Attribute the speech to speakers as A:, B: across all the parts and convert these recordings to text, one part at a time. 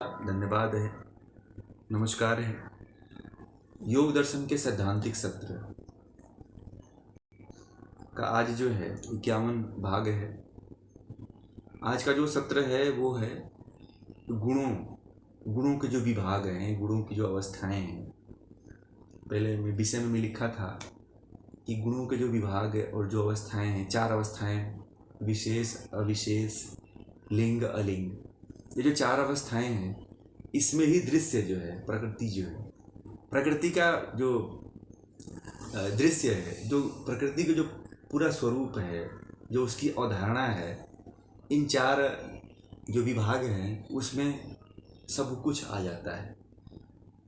A: धन्यवाद है, नमस्कार है। योग दर्शन के सैद्धांतिक सत्र का आज जो है 51 भाग है। आज का जो सत्र है वो है गुणों के जो विभाग हैं, गुणों की जो अवस्थाएं हैं। पहले मैं विषय में लिखा था कि गुणों के जो विभाग और जो अवस्थाएं हैं, 4 अवस्थाएं, विशेष, अविशेष, लिंग, अलिंग। ये जो 4 अवस्थाएं हैं, इसमें ही दृश्य जो है, प्रकृति जो है, प्रकृति का जो दृश्य है, जो प्रकृति का जो पूरा स्वरूप है, जो उसकी अवधारणा है, इन 4 जो विभाग हैं उसमें सब कुछ आ जाता है।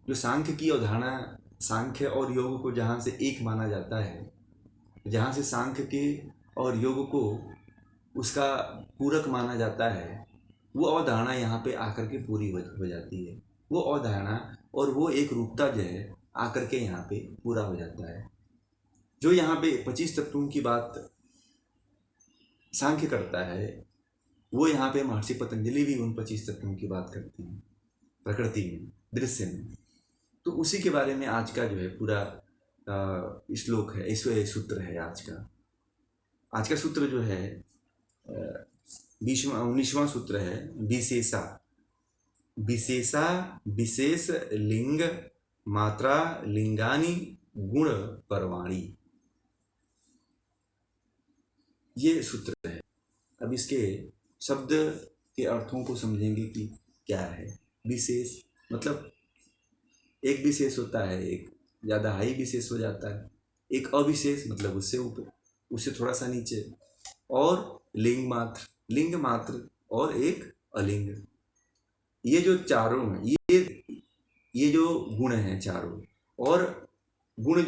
A: जो सांख्य की अवधारणा, सांख्य और योग को जहाँ से एक माना जाता है, जहाँ से सांख्य के और योग को उसका पूरक माना जाता है, वो अवधारणा यहाँ पे आकर के पूरी हो जाती है। वो अवधारणा और वो एक रूपता जो है आकर के यहाँ पे पूरा हो जाता है। जो यहाँ पे 25 तत्वों की बात सांख्य करता है, वो यहाँ पे महर्षि पतंजलि भी उन 25 तत्वों की बात करते हैं प्रकृति में, दृश्य में। तो उसी के बारे में आज का जो है पूरा श्लोक है, इसमें सूत्र है आज का सूत्र जो है 19वां सूत्र है, विशेषा विशेष लिंग मात्रा लिंगानी गुण परवाणी, ये सूत्र है। अब इसके शब्द के अर्थों को समझेंगे कि क्या है। विशेष मतलब एक विशेष होता है, एक ज़्यादा हाई विशेष हो जाता है। एक अविशेष मतलब उससे ऊपर, उससे थोड़ा सा नीचे। और लिंग मात्र और एक अलिंग। ये जो चारों हैं, ये जो गुण हैं चारों, और गुण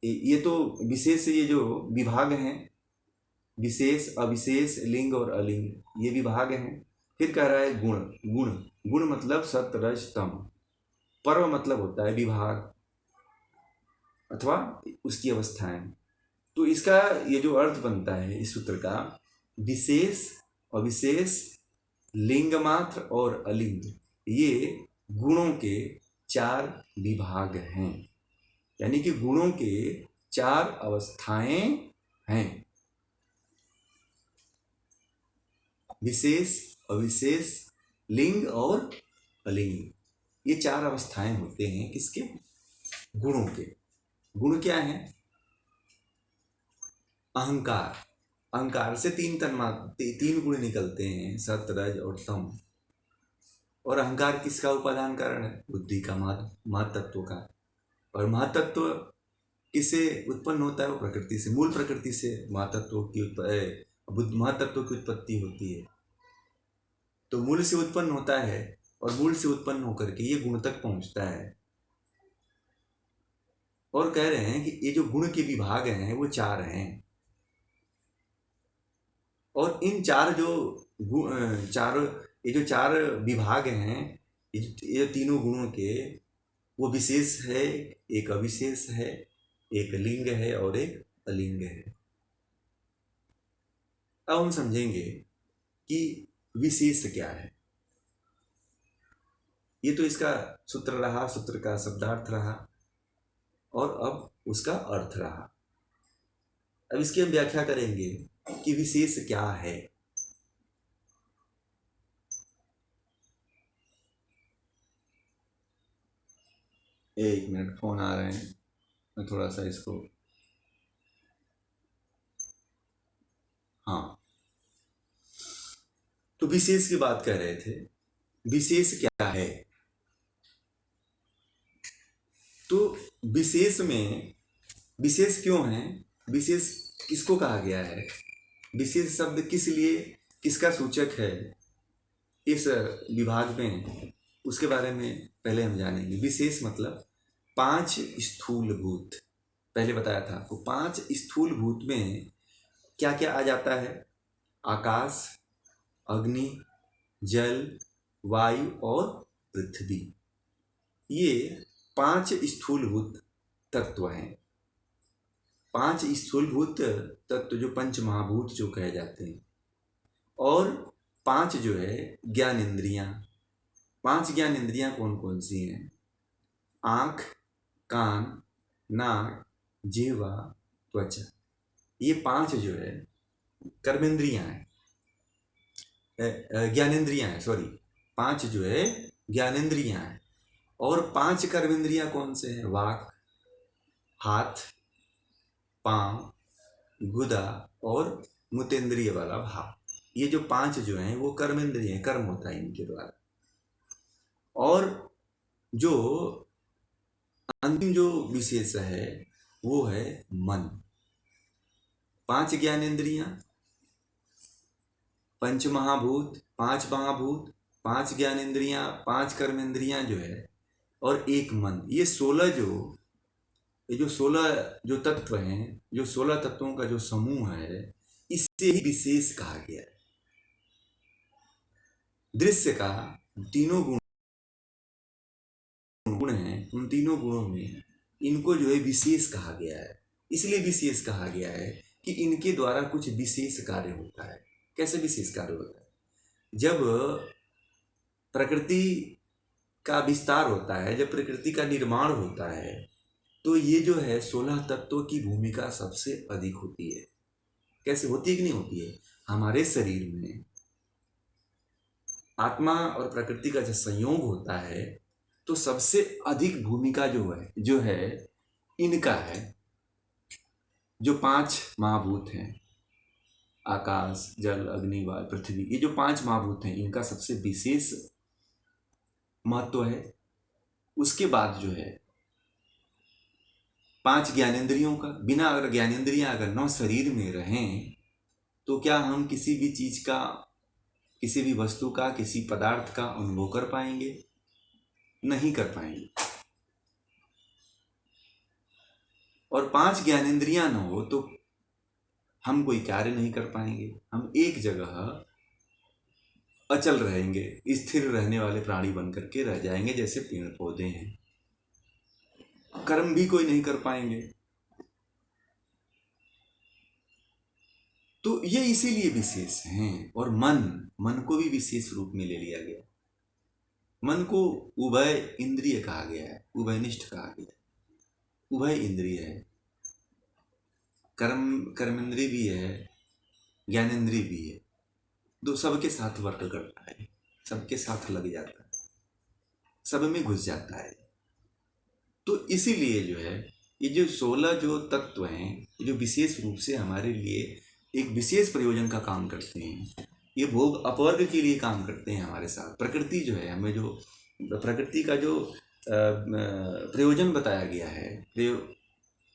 A: ये तो विशेष, ये जो विभाग हैं, विशेष, अविशेष, लिंग और अलिंग, ये विभाग हैं। फिर कह रहा है गुण मतलब सत रज तम। पर्व मतलब होता है विभाग अथवा उसकी अवस्थाएं। तो इसका ये जो अर्थ बनता है इस सूत्र का, विशेष, अविशेष, लिंग मात्र और अलिंग, ये गुणों के 4 विभाग हैं। यानी कि गुणों के 4 अवस्थाएं हैं। विशेष, अविशेष, लिंग और अलिंग, ये 4 अवस्थाएं होते हैं किसके? गुणों के। गुण क्या है? अहंकार से 3 गुण निकलते हैं, सत, रज और तम। और अहंकार किसका उपादान कारण है? बुद्धि का, महतत्व का। और महतत्व किससे उत्पन्न होता है? वो प्रकृति से, मूल प्रकृति से महतत्व की उत्पत्ति होती है। तो मूल से उत्पन्न होता है और मूल से उत्पन्न होकर के ये गुण तक पहुंचता है। और कह रहे हैं कि ये जो गुण के विभाग हैं वो 4 हैं। और इन 4 ये जो 4 विभाग हैं, ये तीनों गुणों के, वो विशेष है, एक अविशेष है, एक लिंग है और एक अलिंग है। अब हम समझेंगे कि विशेष क्या है। ये तो इसका सूत्र रहा, सूत्र का शब्दार्थ रहा, और अब उसका अर्थ रहा। अब इसकी हम व्याख्या करेंगे कि विशेष क्या है। एक मिनट, फोन आ रहे हैं, मैं थोड़ा सा इसको, हाँ। तो विशेष की बात कर रहे थे, विशेष क्या है। तो विशेष में, विशेष क्यों है, विशेष किसको कहा गया है, विशेष शब्द किस लिए, किसका सूचक है इस विभाग में, उसके बारे में पहले हम जानेंगे। विशेष मतलब 5 स्थूल भूत, पहले बताया था आपको। 5 स्थूल भूत में क्या क्या आ जाता है? आकाश, अग्नि, जल, वायु और पृथ्वी। ये 5 स्थूलभूत तत्व हैं। 5 स्थूलभूत तत्व जो पंच महाभूत जो कहे जाते हैं। और 5 जो है ज्ञान इंद्रियां, 5 ज्ञान इंद्रियां कौन कौन सी हैं? आँख, कान, नाक, जिह्वा, त्वचा। ये 5 जो है कर्मेंद्रियां हैं, ज्ञानेंद्रियां हैं, सॉरी। 5 जो है ज्ञानेंद्रियां हैं। और 5 कर्मेंद्रियां कौन से हैं? वाक, हाथ, पांव, गुदा और मुतेंद्रिय वाला भाव। ये जो 5 जो हैं वो कर्मेंद्रिय हैं, कर्म होता है इनके द्वारा। और जो अंतिम जो विशेष है वो है मन। 5 ज्ञानेंद्रियां, 5 महाभूत, 5 ज्ञानेंद्रियां, 5 कर्मेंद्रियां जो है, और एक मन। ये 16 जो तत्व हैं, जो 16 तत्वों का जो समूह है, इससे ही विशेष कहा गया है। दृश्य का तीनों गुण हैं, उन तीनों गुणों में इनको जो है विशेष कहा गया है। इसलिए विशेष कहा गया है कि इनके द्वारा कुछ विशेष कार्य होता है। कैसे विशेष कार्य होता है? जब प्रकृति का विस्तार होता है, जब प्रकृति का निर्माण होता है, तो ये जो है 16 तत्वों की भूमिका सबसे अधिक होती है। कैसे होती है कि नहीं होती है? हमारे शरीर में आत्मा और प्रकृति का जब संयोग होता है तो सबसे अधिक भूमिका जो है इनका है। जो 5 महाभूत हैं, आकाश, जल, अग्नि, वायु, पृथ्वी, ये जो 5 महाभूत हैं, इनका सबसे विशेष महत्व है। उसके बाद जो है 5 ज्ञानेंद्रियों का। बिना अगर ज्ञानेंद्रियां अगर 9 शरीर में रहें तो क्या हम किसी भी चीज का, किसी भी वस्तु का, किसी पदार्थ का अनुभव कर पाएंगे? नहीं कर पाएंगे। और 5 ज्ञानेंद्रियां न हो तो हम कोई कार्य नहीं कर पाएंगे। हम एक जगह अचल रहेंगे, स्थिर रहने वाले प्राणी बन करके रह जाएंगे, जैसे पेड़ पौधे हैं। कर्म भी कोई नहीं कर पाएंगे। तो ये इसीलिए विशेष हैं। और मन को भी विशेष रूप में ले लिया गया। मन को उभय इंद्रिय कहा गया है, उभयनिष्ठ कहा गया है। उभय इंद्रिय है, कर्मेंद्रिय भी है, ज्ञानेंद्रिय भी है। दो सबके साथ वर्क करता है, सबके साथ लग जाता है, सब में घुस जाता है। तो इसीलिए जो है ये जो 16 जो तत्व हैं, जो विशेष रूप से हमारे लिए एक विशेष प्रयोजन का काम करते हैं। ये भोग अपवर्ग के लिए काम करते हैं हमारे साथ। प्रकृति जो है, हमें जो प्रकृति का जो प्रयोजन बताया गया है,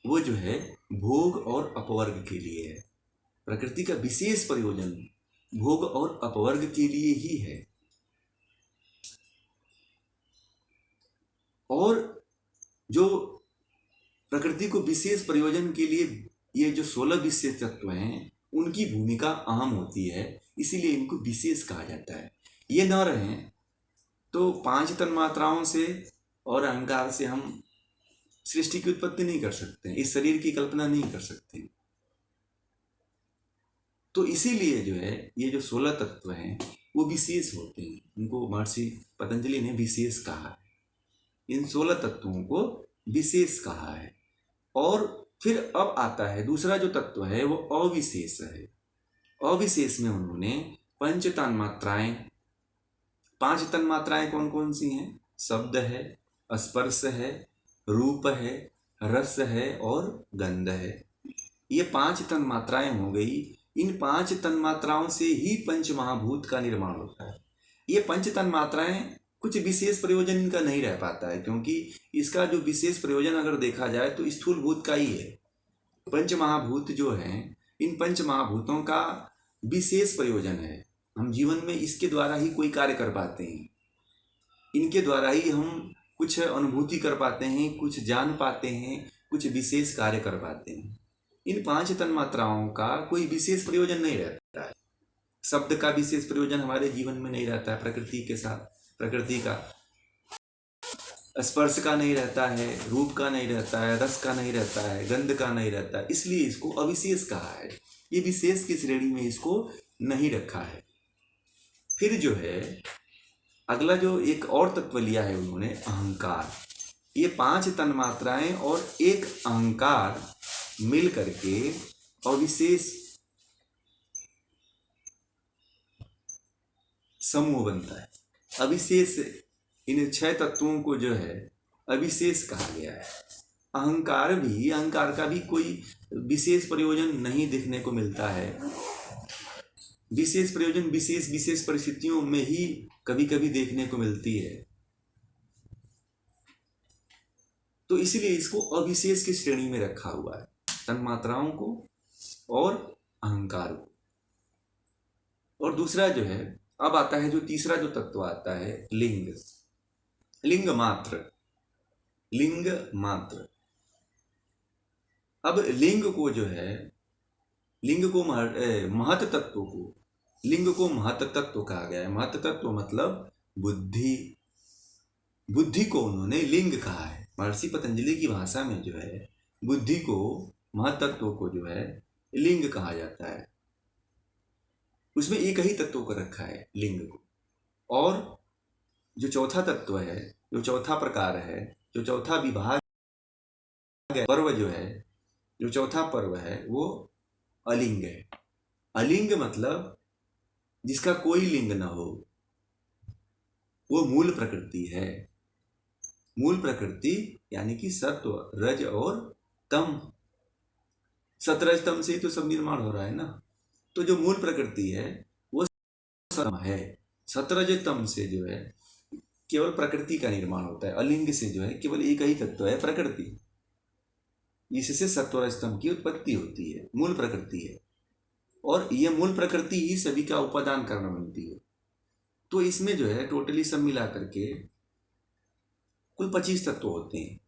A: वो जो है भोग और अपवर्ग के लिए है। प्रकृति का विशेष प्रयोजन भोग और अपवर्ग के लिए ही है। और जो प्रकृति को विशेष प्रयोजन के लिए ये जो 16 विशेष तत्व हैं, उनकी भूमिका अहम होती है, इसीलिए इनको विशेष कहा जाता है। ये न रहें तो 5 तन्मात्राओं से और अहंकार से हम सृष्टि की उत्पत्ति नहीं कर सकते, इस शरीर की कल्पना नहीं कर सकते। तो इसीलिए जो है ये जो 16 तत्व हैं वो विशेष होते हैं। उनको महर्षि पतंजलि ने विशेष कहा है। इन 16 तत्वों को विशेष कहा है। और फिर अब आता है दूसरा जो तत्व है वो अविशेष है। अविशेष में उन्होंने 5 तन्मात्राएं, 5 तन्मात्राएं कौन कौन सी हैं? शब्द है, स्पर्श है, रूप है, रस है और गंध है। ये 5 तन्मात्राएं हो गई। इन 5 तन्मात्राओं से ही पंच महाभूत का निर्माण होता है। ये पंच तन्मात्राएं कुछ विशेष प्रयोजन इनका नहीं रह पाता है, क्योंकि इसका जो विशेष प्रयोजन अगर देखा जाए तो स्थूल भूत का ही है। पंच महाभूत जो हैं, इन पंच महाभूतों का विशेष प्रयोजन है। हम जीवन में इसके द्वारा ही कोई कार्य कर पाते हैं, इनके द्वारा ही हम कुछ अनुभूति कर पाते हैं, कुछ जान पाते हैं, कुछ विशेष कार्य कर पाते हैं। इन 5 तन्मात्राओं का कोई विशेष प्रयोजन नहीं रहता है। शब्द का विशेष प्रयोजन हमारे जीवन में नहीं रहता है, प्रकृति के साथ, प्रकृति का स्पर्श का नहीं रहता है, रूप का नहीं रहता है, रस का नहीं रहता है, गंध का नहीं रहता है, इसलिए इसको अविशेष कहा है। ये विशेष की श्रेणी में इसको नहीं रखा है। फिर जो है अगला जो एक और तत्व लिया है उन्होंने, अहंकार। ये 5 तन्मात्राएं और एक अहंकार मिल करके अविशेष समूह बनता है। अविशेष, इन 6 तत्वों को जो है अविशेष कहा गया है। अहंकार का भी कोई विशेष प्रयोजन नहीं देखने को मिलता है। विशेष प्रयोजन विशेष परिस्थितियों में ही कभी कभी देखने को मिलती है, तो इसलिए इसको अविशेष की श्रेणी में रखा हुआ है, तन्मात्राओं को और अहंकार को। और दूसरा जो है, अब आता है जो तीसरा जो तत्व आता है, लिंग। लिंग मात्र। अब लिंग को जो है, लिंग को महत तत्व को, लिंग को महत तत्व कहा गया है। महत तत्व मतलब बुद्धि। बुद्धि को उन्होंने लिंग कहा है। महर्षि पतंजलि की भाषा में जो है बुद्धि को, महत तत्व को जो है लिंग कहा जाता है। उसमें एक ही तत्व को रखा है, लिंग को। और जो चौथा तत्व है, जो चौथा प्रकार है, जो चौथा विभाग है, पर्व जो है, जो चौथा पर्व है वो अलिंग है। अलिंग मतलब जिसका कोई लिंग न हो, वो मूल प्रकृति है। मूल प्रकृति यानी कि सत्व, रज और तम। सतरज तम से तो सब निर्माण हो रहा है ना। तो जो मूल प्रकृति है वो सम है। सतरज तम से जो है केवल प्रकृति का निर्माण होता है। अलिंग से जो है केवल एक ही तत्व है, प्रकृति। इससे सत्वरजतम की उत्पत्ति होती है, मूल प्रकृति है। और ये मूल प्रकृति ही सभी का उपादान कारण बनती है। तो इसमें जो है टोटली सब मिला करके कुल 25 तत्व होते हैं।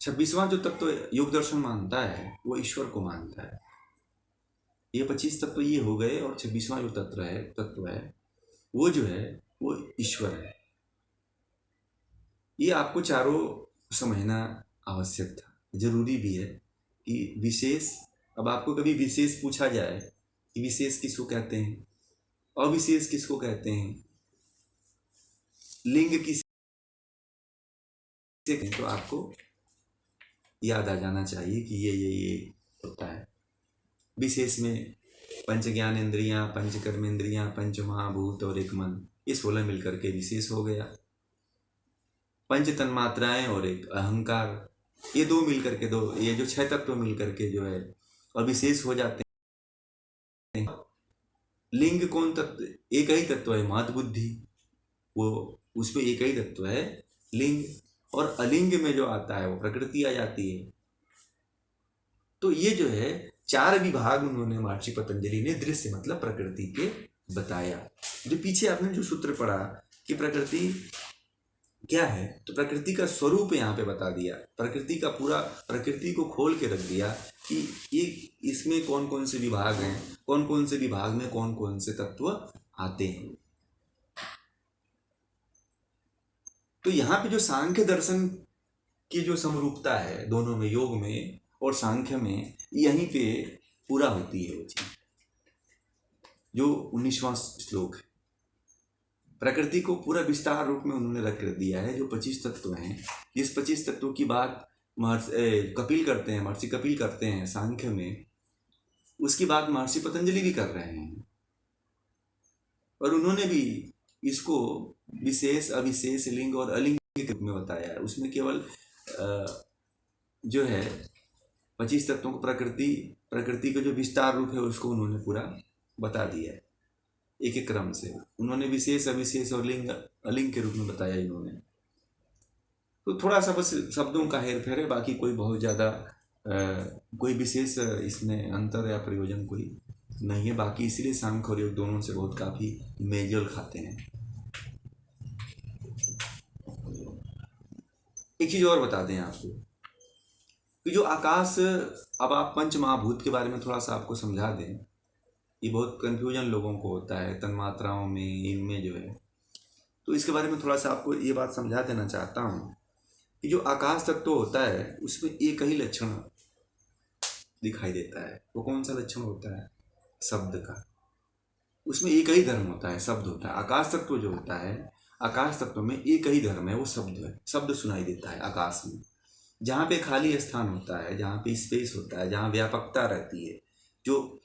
A: 26वां जो तत्व योग दर्शन मानता है वो ईश्वर को मानता है। ये 25 तत्व ये हो गए, और 26वां जो तत्व है वो जो है वो ईश्वर है। ये आपको चारों समझना आवश्यक था, जरूरी भी है कि विशेष। अब आपको कभी विशेष पूछा जाए कि विशेष किसको कहते हैं, अविशेष किसको कहते हैं, लिंग किसे कहते हैं, तो आपको याद आ जाना चाहिए कि ये होता है। विशेष में पंच ज्ञानेंद्रियां, पंच कर्मेंद्रियां, पंच महाभूत और एक मन, ये 16 मिलकर के विशेष हो गया। पंच तन्मात्राएं और एक अहंकार, ये 2 मिलकर के, ये जो 6 तत्व मिलकर के जो है अविशेष हो जाते हैं। लिंग कौन तत्व? एक ही तत्व है, महत बुद्धि, वो उसमें एक ही तत्व है लिंग। और अलिंग में जो आता है वो प्रकृति आ जाती है। तो ये जो है 4 विभाग उन्होंने, महर्षि पतंजलि ने दृश्य मतलब प्रकृति के बताया। जो पीछे आपने जो सूत्र पढ़ा कि प्रकृति क्या है, तो प्रकृति का स्वरूप यहाँ पे बता दिया। प्रकृति का पूरा, प्रकृति को खोल के रख दिया कि ये इसमें कौन कौन से विभाग हैं, कौन कौन से विभाग में कौन कौन से तत्व आते हैं। तो यहाँ पे जो सांख्य दर्शन की जो समरूपता है दोनों में, योग में और सांख्य में, यहीं पे पूरा होती है वो चीज। जो 19वां श्लोक है, प्रकृति को पूरा विस्तार रूप में उन्होंने रख कर दिया है। जो 25 तत्व हैं, इस 25 तत्वों की बात कपिल करते हैं, महर्षि कपिल करते हैं सांख्य में, उसकी बात महर्षि पतंजलि भी कर रहे हैं। और उन्होंने भी इसको विशेष, अविशेष, लिंग और अलिंग के रूप में बताया है। उसमें केवल जो है 25 तत्वों को, प्रकृति का जो विस्तार रूप है उसको उन्होंने पूरा बता दिया है। एक एक क्रम से उन्होंने विशेष, अविशेष और लिंग, अलिंग के रूप में बताया इन्होंने। तो थोड़ा सा बस शब्दों का हेर फेर है, बाकी कोई बहुत ज़्यादा कोई विशेष इसमें अंतर या प्रयोजन कोई नहीं है। बाकी इसीलिए सांख्य और योग दोनों से बहुत काफ़ी मेलजोल खाते हैं। एक चीज़ और बता दें आपको कि जो आकाश, अब आप पंच महाभूत के बारे में थोड़ा सा आपको समझा दें। ये बहुत कन्फ्यूजन लोगों को होता है तन्मात्राओं में, इनमें जो है, तो इसके बारे में थोड़ा सा आपको ये बात समझा देना चाहता हूँ कि जो आकाश तत्व होता है उसमें एक ही लक्षण दिखाई देता है। वो कौन सा लक्षण होता है? शब्द का। उसमें एक ही धर्म होता है, शब्द होता है। आकाश तत्व जो होता है, आकाश तत्व में एक ही धर्म है, वो शब्द है। शब्द सुनाई देता है आकाश में। जहाँ पे खाली स्थान होता है, जहाँ पे स्पेस होता है, जहाँ व्यापकता रहती है, जो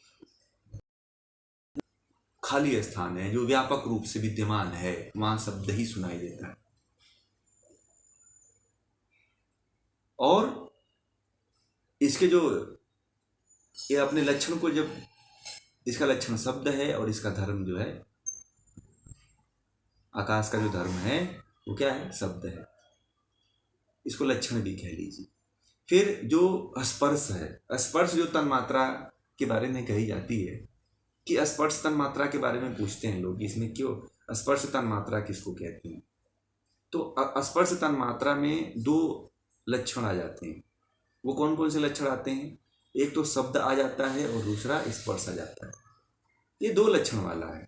A: खाली स्थान है, जो व्यापक रूप से विद्यमान है, वहाँ शब्द ही सुनाई देता है। और इसके जो ये अपने लक्षण को, जब इसका लक्षण शब्द है और इसका धर्म जो है, आकाश का जो धर्म है वो क्या है? शब्द है। इसको लक्षण भी कह लीजिए। फिर जो स्पर्श है, स्पर्श जो तन्मात्रा के बारे में कही जाती है कि स्पर्श तन्मात्रा के बारे में पूछते हैं लोग, इसमें क्यों स्पर्श तन्मात्रा किसको कहते हैं? तो स्पर्श तन्मात्रा में दो लक्षण आ जाते हैं। वो कौन कौन से लक्षण आते हैं? एक तो शब्द आ जाता है और दूसरा स्पर्श आ जाता है। ये दो लक्षण वाला है।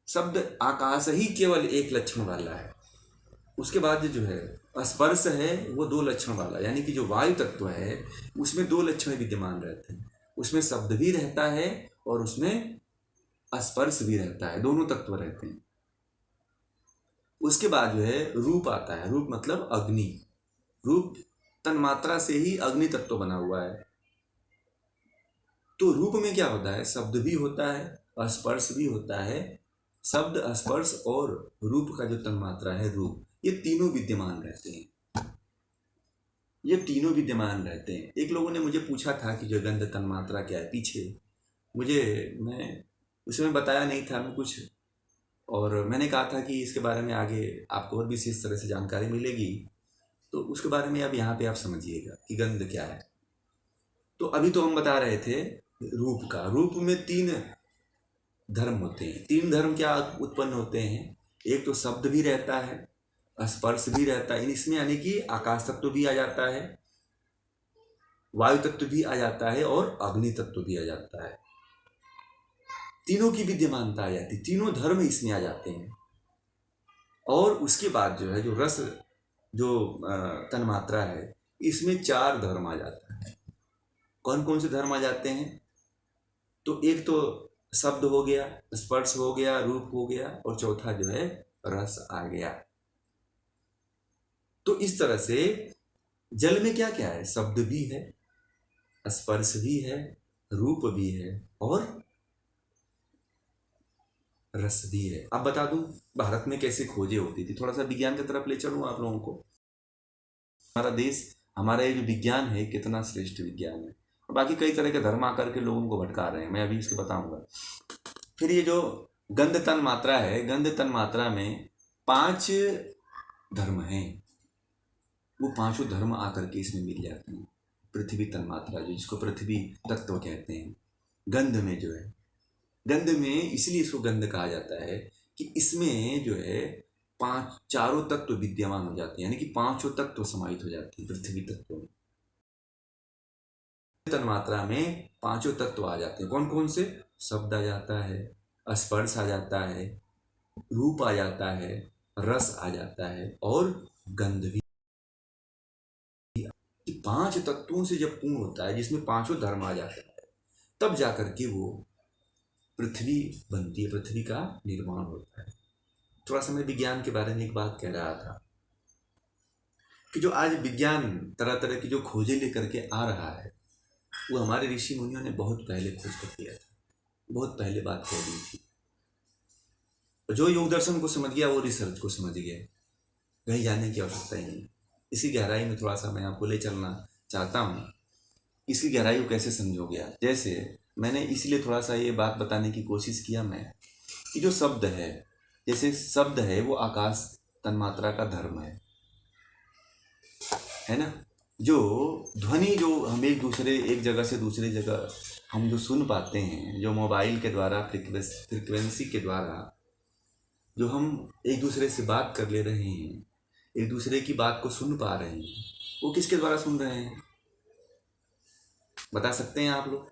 A: शब्द आकाश ही केवल एक लक्षण वाला है। उसके बाद जो है स्पर्श है, वो दो लक्षण वाला, यानी कि जो वायु तत्व है उसमें दो लक्षण विद्यमान रहते हैं। उसमें शब्द भी रहता है और उसमें स्पर्श भी रहता है, दोनों तत्व रहते हैं। उसके बाद जो है रूप आता है। रूप मतलब अग्नि। रूप तन्मात्रा से ही अग्नि तत्व बना हुआ है। तो रूप में क्या होता है? शब्द भी होता है, स्पर्श भी होता है। शब्द, स्पर्श और रूप का जो तन्मात्रा है रूप, ये तीनों विद्यमान रहते हैं। ये तीनों विद्यमान रहते हैं। एक लोगों ने मुझे पूछा था कि जो गंध तन्मात्रा क्या है, पीछे मैं उस समय बताया नहीं था मैं कुछ, और मैंने कहा था कि इसके बारे में आगे आपको और विशेष तरह से जानकारी मिलेगी, तो उसके बारे में अब यहाँ पे आप समझिएगा कि गंध क्या है। तो अभी तो हम बता रहे थे रूप का। रूप में तीन धर्म होते हैं। तीन धर्म क्या उत्पन्न होते हैं? एक तो शब्द भी रहता है, स्पर्श भी रहता है, इसमें यानी कि आकाश तत्व भी आ जाता है, वायु तत्व भी आ जाता है और अग्नि तत्व भी आ जाता है। तीनों की विद्यमानता आ जाती है, तीनों धर्म इसमें आ जाते हैं। और उसके बाद जो है जो रस, जो तन्मात्रा है, इसमें चार धर्म आ जाता है। कौन कौन से धर्म आ जाते हैं? तो एक तो शब्द हो गया, स्पर्श हो गया, रूप हो गया, और चौथा जो है रस आ गया। तो इस तरह से जल में क्या क्या है? शब्द भी है, स्पर्श भी है, रूप भी है और रस भी है। अब बता दूं भारत में कैसे खोजें होती थी, थोड़ा सा विज्ञान की तरफ ले चलूं आप लोगों को। हमारा देश, हमारा ये जो विज्ञान है, कितना श्रेष्ठ विज्ञान है। और बाकी कई तरह के धर्म आकर के लोगों को भटका रहे हैं, मैं अभी इसके बताऊंगा। फिर ये जो गंध तन मात्रा है, गंध तन मात्रा में 5 धर्म हैं। वो पांचों धर्म आकर के इसमें मिल जाते हैं। पृथ्वी तन मात्रा, जो जिसको पृथ्वी तत्व कहते हैं, गंध में जो है, गंध में इसलिए इसको गंध कहा जाता है कि इसमें जो है चारों तत्व विद्यमान हो जाते हैं, यानी कि पांचों तत्व समाहित हो जाते हैं पृथ्वी तत्व में। तन्मात्रा में पांचों तत्व आ जाते हैं। कौन कौन से? शब्द आ जाता है, स्पर्श आ जाता है, रूप आ जाता है, रस आ जाता है और गंध भी। पांच तत्वों से जब पूर्ण होता है, जिसमें पांचों धर्म आ जाता है, तब जाकर के वो पृथ्वी बनती है, पृथ्वी का निर्माण होता है। थोड़ा सा मैं विज्ञान के बारे में एक बात कह रहा था कि जो आज विज्ञान तरह तरह की जो खोजें लेकर के आ रहा है, वो हमारे ऋषि मुनियों ने बहुत पहले खोज कर दिया था, बहुत पहले बात कह दी थी। जो योग दर्शन को समझ गया वो रिसर्च को समझ गया, कहीं जाने की आवश्यकता ही नहीं। इसी गहराई में थोड़ा सा मैं आपको ले चलना चाहता हूँ। इसकी गहराई को कैसे समझोगे आप? जैसे मैंने इसलिए थोड़ा सा ये बात बताने की कोशिश किया मैं कि जो शब्द है, जैसे शब्द है वो आकाश तन्मात्रा का धर्म है ना। जो ध्वनि, जो हम एक जगह से दूसरी जगह हम जो सुन पाते हैं, जो मोबाइल के द्वारा फ्रिक्वेंसी के द्वारा जो हम एक दूसरे से बात कर ले रहे हैं, एक दूसरे की बात को सुन पा रहे हैं, वो किसके द्वारा सुन रहे हैं? बता सकते हैं आप लोग?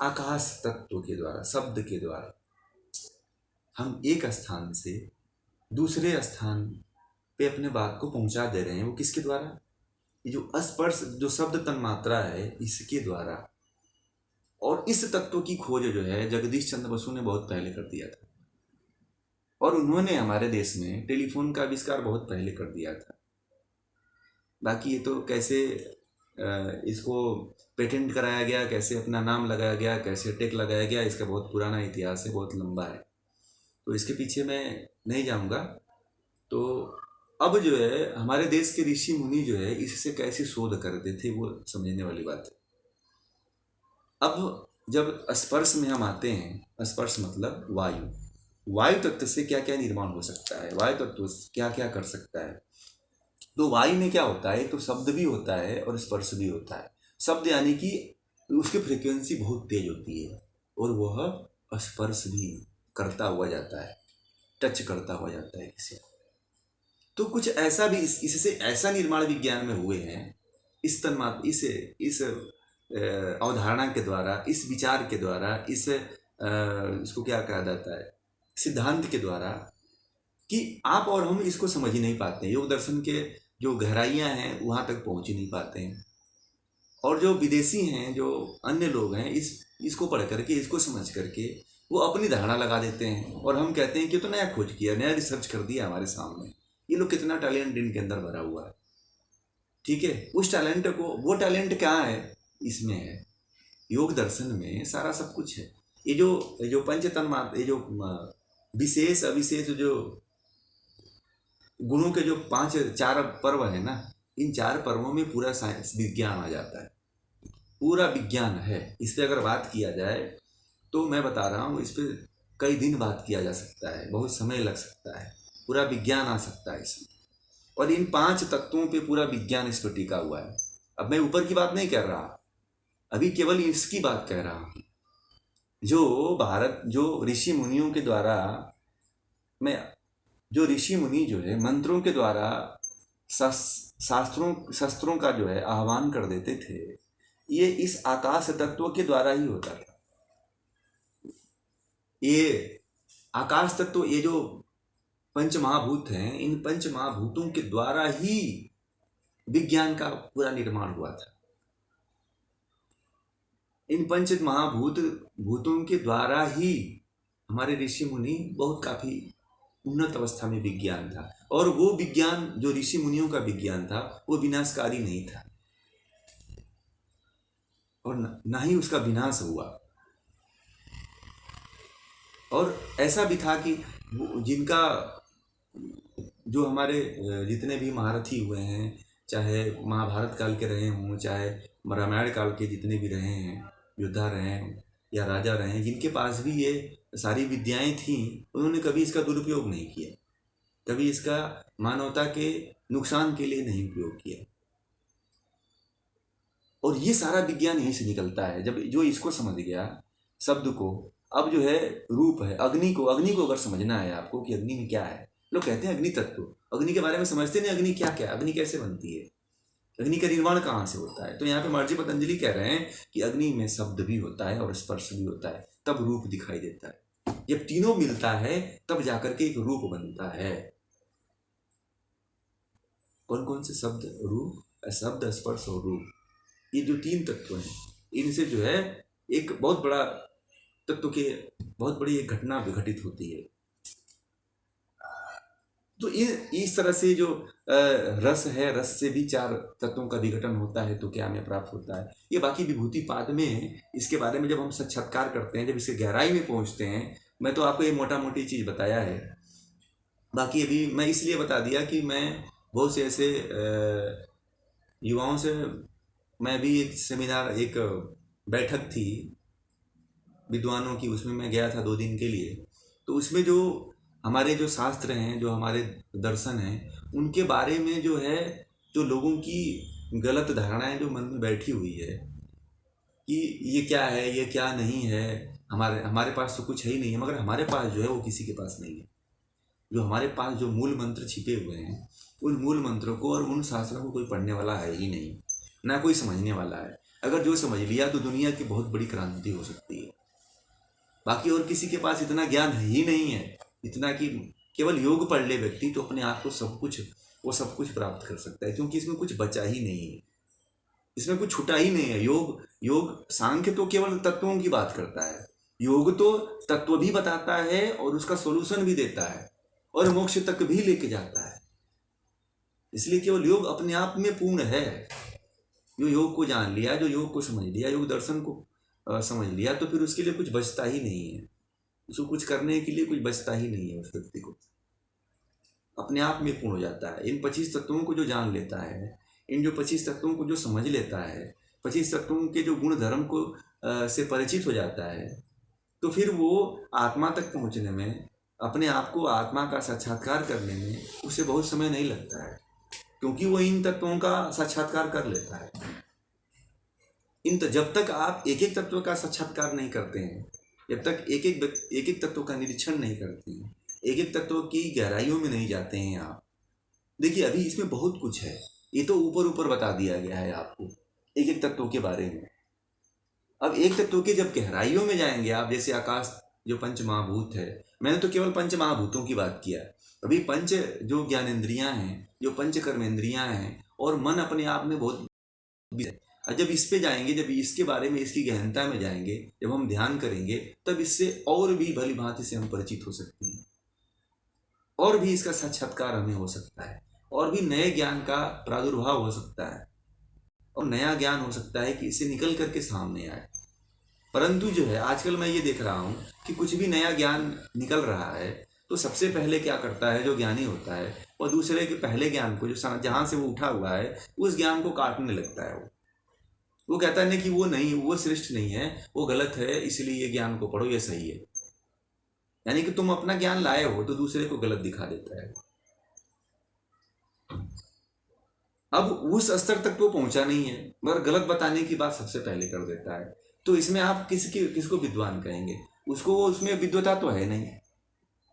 A: आकाश तत्व के द्वारा, शब्द के द्वारा हम एक स्थान से दूसरे स्थान पे अपने बात को पहुंचा दे रहे हैं। वो किसके द्वारा? ये जो स्पर्श, जो शब्द तन्मात्रा है, इसके द्वारा। और इस तत्व की खोज जो है जगदीश चंद्र बसु ने बहुत पहले कर दिया था, और उन्होंने हमारे देश में टेलीफोन का आविष्कार बहुत पहले कर दिया था। बाकी ये तो कैसे इसको पेटेंट कराया गया, कैसे अपना नाम लगाया गया, कैसे टेक लगाया गया, इसका बहुत पुराना इतिहास है, बहुत लंबा है, तो इसके पीछे मैं नहीं जाऊंगा। तो अब जो है हमारे देश के ऋषि मुनि जो है इससे कैसे शोध करते थे वो समझने वाली बात है। अब जब स्पर्श में हम आते हैं, स्पर्श मतलब वायु, वायु तत्व से क्या क्या निर्माण हो सकता है, वायु तत्व क्या क्या कर सकता है। तो वायु में क्या होता है, तो शब्द भी होता है और स्पर्श भी होता है। शब्द यानी कि उसकी फ्रीक्वेंसी बहुत तेज होती है, और वह स्पर्श भी करता हुआ जाता है, टच करता हुआ जाता है किसी को। तो कुछ ऐसा भी इससे ऐसा निर्माण विज्ञान में हुए हैं, इस तन्मात्र इस अवधारणा के द्वारा, इस विचार के द्वारा, इसको क्या कहा जाता है, सिद्धांत के द्वारा, कि आप और हम इसको समझ ही नहीं पाते। योग दर्शन के जो गहराइयाँ हैं वहाँ तक पहुँच ही नहीं पाते हैं, और जो विदेशी हैं, जो अन्य लोग हैं, इसको पढ़ करके, इसको समझ करके वो अपनी धारणा लगा देते हैं, और हम कहते हैं कि तो नया खोज किया, नया रिसर्च कर दिया हमारे सामने। ये लोग कितना टैलेंट इनके अंदर भरा हुआ है, ठीक है। उस टैलेंट को, वो टैलेंट क्या है इसमें है, योग दर्शन में सारा सब कुछ है। ये जो पंचतन मात्र, ये जो विशेष अविशेष जो गुणों के जो 4 पर्व है ना, इन 4 पर्वों में पूरा साइंस विज्ञान आ जाता है, पूरा विज्ञान है। इस पर अगर बात किया जाए तो मैं बता रहा हूँ, इस पर कई दिन बात किया जा सकता है, बहुत समय लग सकता है, पूरा विज्ञान आ सकता है इसमें। और इन 5 तत्वों पे पूरा विज्ञान इस पर टिका हुआ है। अब मैं ऊपर की बात नहीं कर रहा, अभी केवल इसकी बात कह रहा हूँ। जो ऋषि मुनियों के द्वारा, मैं जो ऋषि मुनि जो है मंत्रों के द्वारा शस्त्रों का जो है आह्वान कर देते थे, ये इस आकाश तत्व के द्वारा ही होता था। ये आकाश तत्व, ये जो पंच महाभूत हैं, इन पंच महाभूतों के द्वारा ही विज्ञान का पूरा निर्माण हुआ था। इन पंच भूतों के द्वारा ही हमारे ऋषि मुनि बहुत काफी उन्नत अवस्था में विज्ञान था, और वो विज्ञान जो ऋषि मुनियों का विज्ञान था वो विनाशकारी नहीं था, और ना ही उसका विनाश हुआ। और ऐसा भी था कि जिनका, जो हमारे जितने भी महारथी हुए हैं, चाहे महाभारत काल के रहे हों, चाहे रामायण काल के जितने भी रहे हैं, योद्धा रहे हैं या राजा रहे हैं, जिनके पास भी ये सारी विद्याएं थीं, उन्होंने कभी इसका दुरुपयोग नहीं किया, कभी इसका मानवता के नुकसान के लिए नहीं उपयोग किया। और ये सारा विज्ञान यहीं से निकलता है। जब जो इसको समझ गया शब्द को, अब जो है रूप है, अग्नि को अगर समझना है आपको कि अग्नि में क्या है, लोग कहते हैं अग्नि तत्व, अग्नि के बारे में समझते नहीं, अग्नि क्या क्या, अग्नि कैसे बनती है, अग्नि का निर्माण कहाँ से होता है। तो यहाँ पे महर्षि पतंजलि कह रहे हैं कि अग्नि में शब्द भी होता है और स्पर्श भी होता है, तब रूप दिखाई देता है। जब तीनों मिलता है तब जाकर के एक रूप बनता है। कौन कौन से शब्द, रूप, शब्द, स्पर्श और रूप, ये जो 3 तत्व हैं, इनसे जो है एक बहुत बड़ा तत्व के, बहुत बड़ी एक घटना घटित होती है। तो इस तरह से जो रस है, रस से भी 4 तत्वों का विघटन होता है, तो क्या हमें प्राप्त होता है। ये बाकी विभूति पाद में इसके बारे में जब हम साक्षात्कार करते हैं, जब इसके गहराई में पहुंचते हैं, मैं तो आपको ये मोटा मोटी चीज़ बताया है। बाकी अभी मैं इसलिए बता दिया कि मैं बहुत से ऐसे युवाओं से, मैं भी एक सेमिनार, एक बैठक थी विद्वानों की, उसमें मैं गया था 2 दिन के लिए। तो उसमें जो हमारे जो शास्त्र हैं, जो हमारे दर्शन हैं, उनके बारे में जो है, जो लोगों की गलत धारणाएं जो मन में बैठी हुई है कि ये क्या है, ये क्या नहीं है, हमारे पास तो कुछ है ही नहीं है, मगर हमारे पास जो है वो किसी के पास नहीं है। जो हमारे पास जो मूल मंत्र छिपे हुए हैं, उन मूल मंत्रों को और उन शास्त्रों को कोई पढ़ने वाला है ही नहीं, ना कोई समझने वाला है। अगर जो समझ लिया तो दुनिया की बहुत बड़ी क्रांति हो सकती है। बाकी और किसी के पास इतना ज्ञान ही नहीं है, इतना कि केवल योग पढ़ ले व्यक्ति तो अपने आप को सब कुछ प्राप्त कर सकता है, क्योंकि इसमें कुछ बचा ही नहीं है। इसमें कुछ छुटा ही नहीं है। योग योग सांख्य तो केवल तत्वों की बात करता है, योग तो तत्व भी बताता है और उसका सॉल्यूशन भी देता है और मोक्ष तक भी लेके जाता है। इसलिए केवल योग अपने आप में पूर्ण है। जो योग को जान लिया, जो योग को समझ लिया, योग दर्शन को समझ लिया, तो फिर उसके लिए कुछ बचता ही नहीं है। उसको कुछ करने के लिए कुछ बचता ही नहीं है। उस व्यक्ति को अपने आप में पूर्ण हो जाता है। इन 25 तत्वों को जो जान लेता है, इन जो 25 तत्वों को जो समझ लेता है, 25 तत्वों के जो गुण धर्म को से परिचित हो जाता है, तो फिर वो आत्मा तक पहुंचने में, अपने आप को आत्मा का साक्षात्कार करने में उसे बहुत समय नहीं लगता है, क्योंकि वो इन तत्वों का साक्षात्कार कर लेता है। जब तक आप एक एक तत्व का साक्षात्कार नहीं करते हैं, जब तक एक एक तत्व का निरीक्षण नहीं करते हैं, एक एक तत्व की गहराइयों में नहीं जाते हैं आप। देखिए अभी इसमें बहुत कुछ है, ये तो ऊपर ऊपर बता दिया गया है आपको एक एक तत्वों के बारे में। अब एक तत्व के जब गहराइयों में जाएंगे आप, जैसे आकाश जो पंच महाभूत है, मैंने तो केवल पंच महाभूतों की बात किया। अभी पंच जो ज्ञानेंद्रियां हैं, जो पंच कर्मेंद्रियां हैं, और मन अपने आप में बहुत है। और जब इस पे जाएंगे, जब इसके बारे में, इसकी गहनता में जाएंगे, जब हम ध्यान करेंगे, तब इससे और भी भली भांति से हम परिचित हो सकते हैं, और भी इसका साक्षात्कार हमें हो सकता है, और भी नए ज्ञान का प्रादुर्भाव हो सकता है, और नया ज्ञान हो सकता है कि इसे निकल करके सामने आए। परंतु जो है आजकल मैं ये देख रहा हूँ कि कुछ भी नया ज्ञान निकल रहा है तो सबसे पहले क्या करता है जो ज्ञानी होता है, और दूसरे के पहले ज्ञान को, जो जहाँ से वो उठा हुआ है, उस ज्ञान को काटने लगता है। वो कहता है कि वो नहीं, वो श्रेष्ठ नहीं है, वो गलत है, इसलिए ये ज्ञान को पढ़ो, ये सही है। यानी कि तुम अपना ज्ञान लाए हो तो दूसरे को गलत दिखा देता है। अब उस स्तर तक तो पहुंचा नहीं है, मगर गलत बताने की बात सबसे पहले कर देता है। तो इसमें आप किसको विद्वान कहेंगे? उसको, उसमें विद्वता तो है नहीं।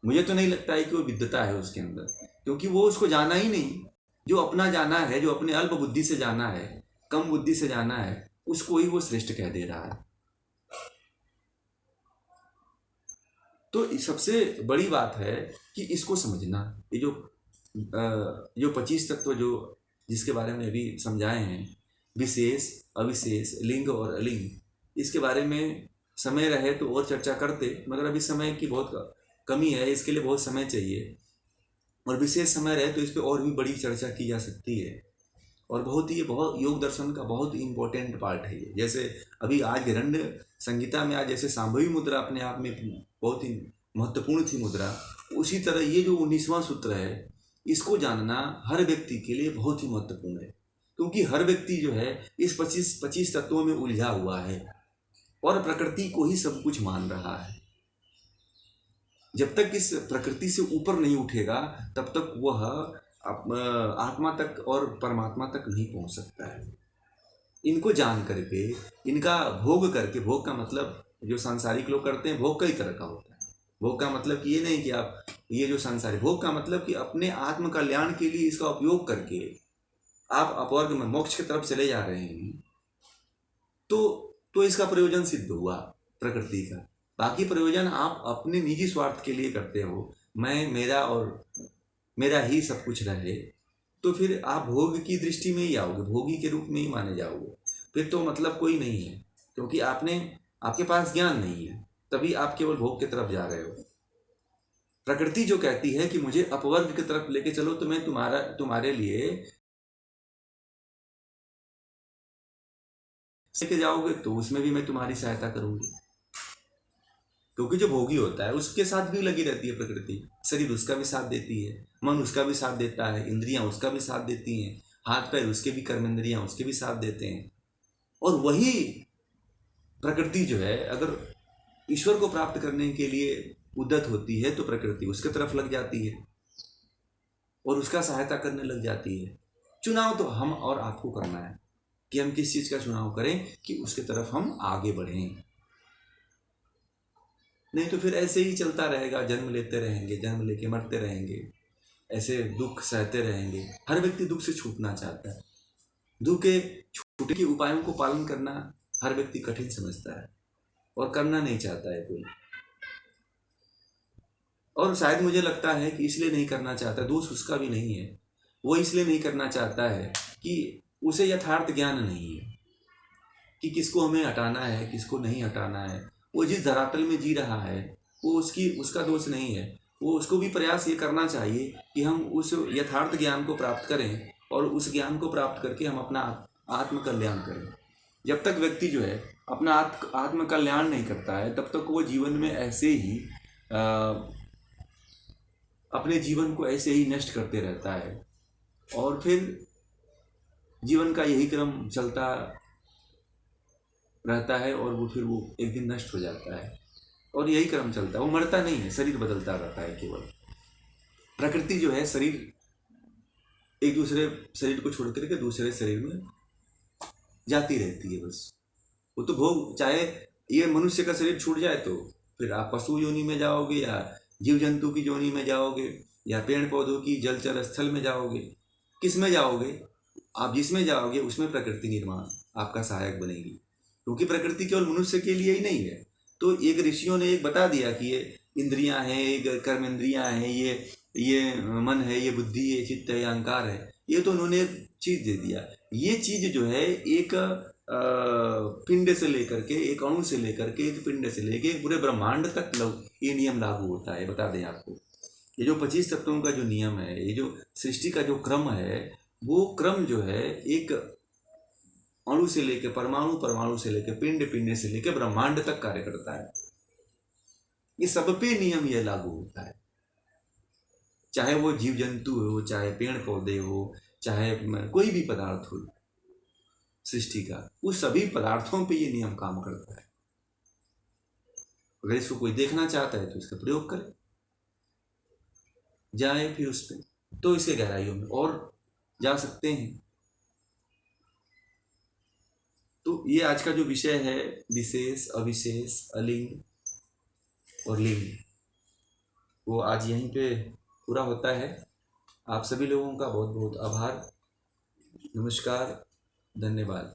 A: मुझे तो नहीं लगता है कि वो विद्वता है उसके अंदर, क्योंकि वो उसको जाना ही नहीं। जो अपना जाना है, जो अपने अल्प बुद्धि से जाना है, कम बुद्धि से जाना है, उसको ही वो श्रेष्ठ कह दे रहा है। तो सबसे बड़ी बात है कि इसको समझना। ये जो 25 तत्व जो जिसके बारे में अभी समझाए हैं, विशेष, अविशेष, लिंग और अलिंग, इसके बारे में समय रहे तो और चर्चा करते, मगर अभी समय की बहुत कमी है, इसके लिए बहुत समय चाहिए। और विशेष समय रहे तो इस पर और भी बड़ी चर्चा की जा सकती है, और बहुत योग दर्शन का बहुत ही इम्पोर्टेंट पार्ट है ये। जैसे अभी आज हिरण्य संहिता में आज जैसे सांभवी मुद्रा अपने आप में बहुत ही महत्वपूर्ण थी मुद्रा, उसी तरह ये जो 19वां सूत्र है, इसको जानना हर व्यक्ति के लिए बहुत ही महत्वपूर्ण है, क्योंकि हर व्यक्ति जो है इस 25 तत्वों में उलझा हुआ है और प्रकृति को ही सब कुछ मान रहा है। जब तक इस प्रकृति से ऊपर नहीं उठेगा, तब तक वह आत्मा तक और परमात्मा तक नहीं पहुंच सकता है। इनको जान करके, इनका भोग करके, भोग का मतलब जो सांसारिक लोग करते हैं, भोग कई तरह का होता है। भोग का मतलब कि ये नहीं कि आप ये जो सांसारिक, भोग का मतलब कि अपने आत्म कल्याण के लिए इसका उपयोग करके आप अपवर्ग में मोक्ष की तरफ चले जा रहे हैं, तो इसका प्रयोजन सिद्ध हुआ प्रकृति का। बाकी प्रयोजन आप अपने निजी स्वार्थ के लिए करते हो, मैं, मेरा और मेरा ही सब कुछ रहे, तो फिर आप भोग की दृष्टि में ही आओगे, भोगी के रूप में ही माने जाओगे। फिर तो मतलब कोई नहीं है, क्योंकि आपके पास ज्ञान नहीं है, तभी आप केवल भोग की तरफ जा रहे हो। प्रकृति जो कहती है कि मुझे अपवर्ग की तरफ लेके चलो, तो मैं तुम्हारे लिए लेके जाओगे तो उसमें भी मैं तुम्हारी सहायता करूंगी, क्योंकि जो भोगी होता है उसके साथ भी लगी रहती है प्रकृति। शरीर उसका भी साथ देती है, मन उसका भी साथ देता है, इंद्रियां उसका भी साथ देती हैं, हाथ पैर उसके भी, कर्मेंद्रियां उसके भी साथ देते हैं। और वही प्रकृति जो है, अगर ईश्वर को प्राप्त करने के लिए उद्यत होती है, तो प्रकृति उसके तरफ लग जाती है और उसका सहायता करने लग जाती है। चुनाव तो हम और आपको करना है कि हम किस चीज़ का चुनाव करें कि उसके तरफ हम आगे बढ़ें। नहीं तो फिर ऐसे ही चलता रहेगा, जन्म लेते रहेंगे, जन्म लेके मरते रहेंगे, ऐसे दुख सहते रहेंगे। हर व्यक्ति दुख से छूटना चाहता है, दुख के छूटने के उपायों को पालन करना हर व्यक्ति कठिन समझता है और करना नहीं चाहता है कोई। और शायद मुझे लगता है कि इसलिए नहीं करना चाहता, दोष उसका भी नहीं है, वो इसलिए नहीं करना चाहता है कि उसे यथार्थ ज्ञान नहीं है। कि किसको हमें हटाना है, किसको नहीं हटाना है। वो जिस धरातल में जी रहा है वो उसका दोष नहीं है। वो उसको भी प्रयास ये करना चाहिए कि हम उस यथार्थ ज्ञान को प्राप्त करें और उस ज्ञान को प्राप्त करके हम अपना आत्म कल्याण करें। जब तक व्यक्ति जो है अपना आत्म कल्याण नहीं करता है तब तक वो जीवन में ऐसे ही अपने जीवन को ऐसे ही नष्ट करते रहता है और फिर जीवन का यही क्रम चलता रहता है और वो एक दिन नष्ट हो जाता है और यही क्रम चलता है। वो मरता नहीं है, शरीर बदलता रहता है केवल। प्रकृति जो है, शरीर एक दूसरे शरीर को छोड़ करके दूसरे शरीर में जाती रहती है बस। वो तो भोग, चाहे ये मनुष्य का शरीर छूट जाए तो फिर आप पशु योनि में जाओगे या जीव जंतु की योनि में जाओगे या पेड़ पौधों की जलचर स्थल में जाओगे। किस में जाओगे? आप जिसमें जाओगे उसमें प्रकृति निर्माण आपका सहायक बनेगी, क्योंकि प्रकृति केवल मनुष्य के लिए ही नहीं है। तो एक ऋषियों ने एक बता दिया कि ये इंद्रियां हैं, ये कर्म इंद्रियां हैं, ये मन है, ये बुद्धि है, चित्त है, अहंकार है। ये तो उन्होंने एक चीज दे दिया। ये चीज जो है एक पिंड से लेकर के, एक अणु से लेकर के, एक पिंड से लेकर एक पूरे ब्रह्मांड तक ये नियम लागू होता है। बता दें आपको, ये जो 25 तत्वों का जो नियम है, ये जो सृष्टि का जो क्रम है, वो क्रम जो है एक अणु से लेकर परमाणु, परमाणु से लेकर पिंड, पिंड से लेकर ब्रह्मांड तक कार्य करता है। ये सब पे नियम ये लागू होता है, चाहे वो जीव जंतु हो, चाहे पेड़ पौधे हो, चाहे कोई भी पदार्थ हो सृष्टि का, उस सभी पदार्थों पे ये नियम काम करता है। अगर इसको कोई देखना चाहता है तो इसका प्रयोग करे, जाए फिर उस पर, तो इसके गहराइयों में और जा सकते हैं। तो ये आज का जो विषय है, विशेष, अविशेष, अलिंग और लिंग, वो आज यहीं पे पूरा होता है। आप सभी लोगों का बहुत बहुत आभार, नमस्कार, धन्यवाद।